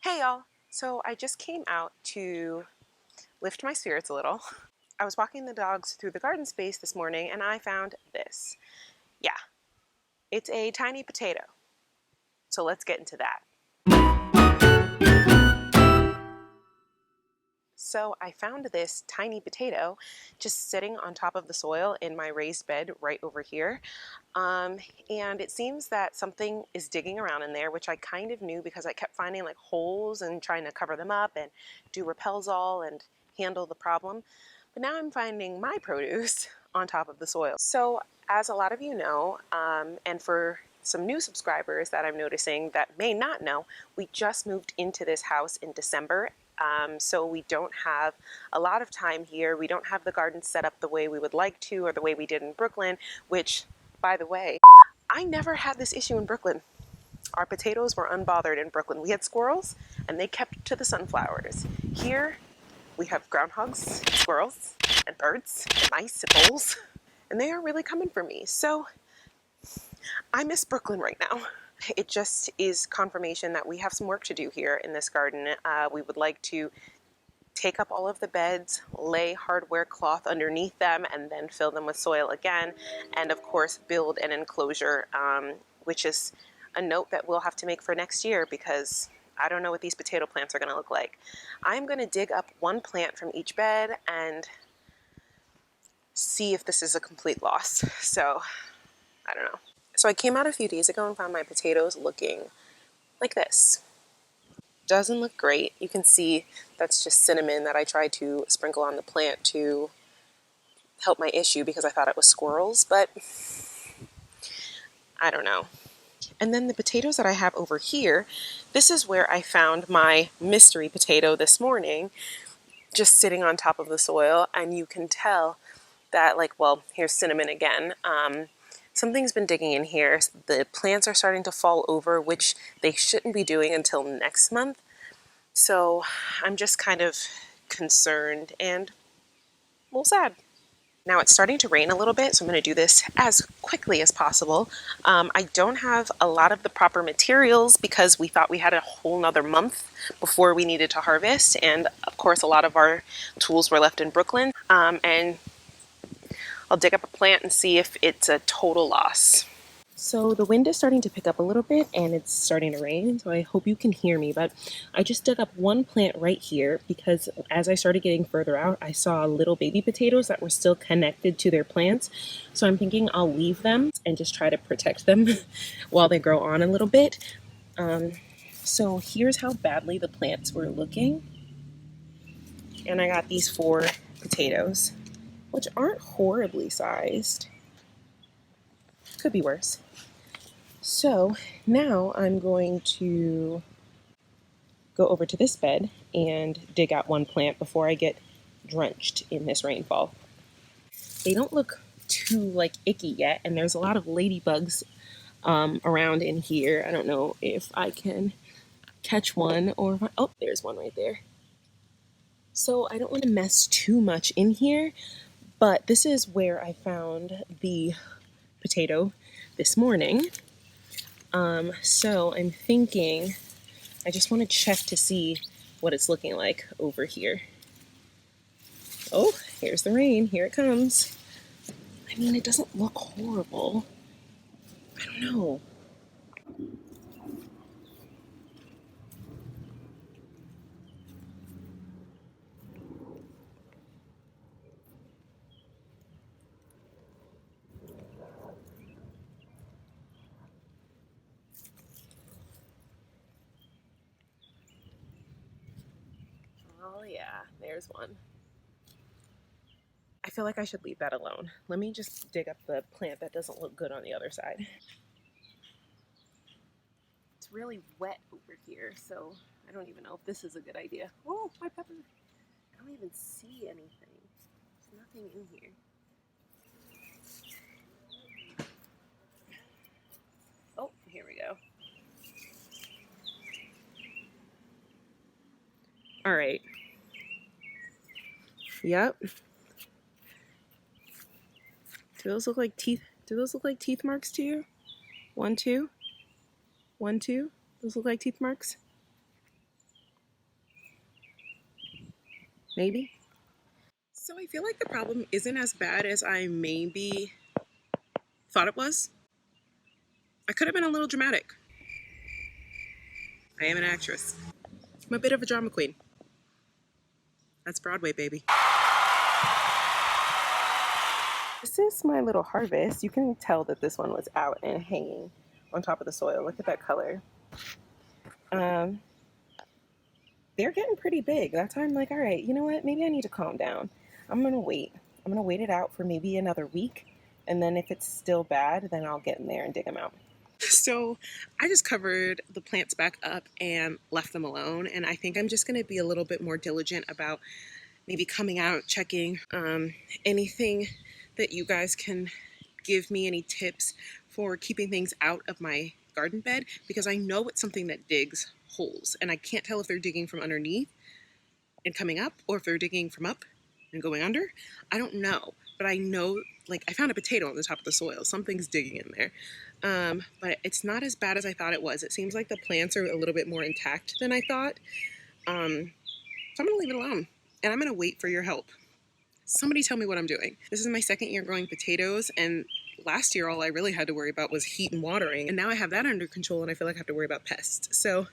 Hey y'all! So I just came out to lift my spirits a little. I was walking the dogs through the garden space this morning and I found this. Yeah, it's a tiny potato. So let's get into that. So I found this tiny potato just sitting on top of the soil in my raised bed right over here. And it seems that something is digging around in there, which I kind of knew because I kept finding like holes and trying to cover them up and do Repelzol and handle the problem. But now I'm finding my produce on top of the soil. So as a lot of you know, and for some new subscribers that I'm noticing that may not know, we just moved into this house in December. So we don't have a lot of time here. We don't have the garden set up the way we would like to or the way we did in Brooklyn, which, by the way, I never had this issue in Brooklyn. Our potatoes were unbothered in Brooklyn. We had squirrels and they kept to the sunflowers. Here we have groundhogs, squirrels, and birds, and mice, and moles, and they are really coming for me. So I miss Brooklyn right now. It just is confirmation that we have some work to do here in this garden. We would like to take up all of the beds, lay hardware cloth underneath them, and then fill them with soil again. And of course, build an enclosure, which is a note that we'll have to make for next year because I don't know what these potato plants are going to look like. I'm going to dig up one plant from each bed and see if this is a complete loss. So, I don't know. So I came out a few days ago and found my potatoes looking like this. Doesn't look great. You can see that's just cinnamon that I tried to sprinkle on the plant to help my issue because I thought it was squirrels, but I don't know. And then the potatoes that I have over here, this is where I found my mystery potato this morning, just sitting on top of the soil, and you can tell that, like, well, here's cinnamon again. Something's been digging in here. The plants are starting to fall over, which they shouldn't be doing until next month. So I'm just kind of concerned and a little sad. Now it's starting to rain a little bit, so I'm going to do this as quickly as possible. I don't have a lot of the proper materials because we thought we had a whole nother month before we needed to harvest. And of course, a lot of our tools were left in Brooklyn. And I'll dig up a plant and see if it's a total loss. So the wind is starting to pick up a little bit and it's starting to rain, so I hope you can hear me, but I just dug up one plant right here because as I started getting further out, I saw little baby potatoes that were still connected to their plants. So I'm thinking I'll leave them and just try to protect them while they grow on a little bit. So here's how badly the plants were looking. And I got these 4 potatoes, which aren't horribly sized. Could be worse. So now I'm going to go over to this bed and dig out one plant before I get drenched in this rainfall. They don't look too icky yet, and there's a lot of ladybugs around in here. I don't know if I can catch one or oh, there's one right there. So I don't want to mess too much in here, but this is where I found the potato this morning. So I'm thinking I just want to check to see what it's looking like over here. Oh, here's the rain. Here it comes. I mean, it doesn't look horrible. I don't know. Oh yeah, there's one. I feel like I should leave that alone. Let me just dig up the plant that doesn't look good on the other side. It's really wet over here, so I don't even know if this is a good idea. Oh, my pepper. I don't even see anything. There's nothing in here. Oh, here we go. All right. Yep. Do those look like teeth? Do those look like teeth marks to you? 1, 2. 1, 2. Those look like teeth marks? maybe. So I feel like the problem isn't as bad as I maybe thought it was. I could have been a little dramatic. I am an actress. I'm a bit of a drama queen. That's Broadway, baby. This is my little harvest. You can tell that this one was out and hanging on top of the soil. Look at that color. They're getting pretty big. That's why I'm like, all right, you know what? Maybe I need to calm down. I'm going to wait. I'm going to wait it out for maybe another week. And then if it's still bad, then I'll get in there and dig them out. So I just covered the plants back up and left them alone. And I think I'm just going to be a little bit more diligent about maybe coming out, checking anything that you guys can give me, any tips for keeping things out of my garden bed, because I know it's something that digs holes, and I can't tell if they're digging from underneath and coming up or if they're digging from up and going under. I don't know, but I know, like, I found a potato on the top of the soil. Something's digging in there. But it's not as bad as I thought it was. It seems like the plants are a little bit more intact than I thought. So I'm gonna leave it alone, and I'm gonna wait for your help. Somebody tell me what I'm doing. This is my second year growing potatoes, and last year all I really had to worry about was heat and watering, and now I have that under control, and I feel like I have to worry about pests. So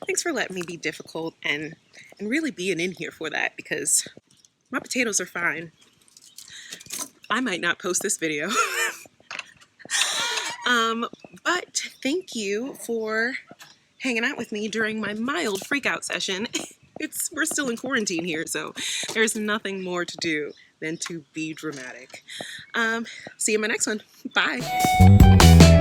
thanks for letting me be difficult and really being in here for that, because my potatoes are fine. I might not post this video. But thank you for hanging out with me during my mild freakout session. We're still in quarantine here, so there's nothing more to do than to be dramatic. See you in my next one. Bye.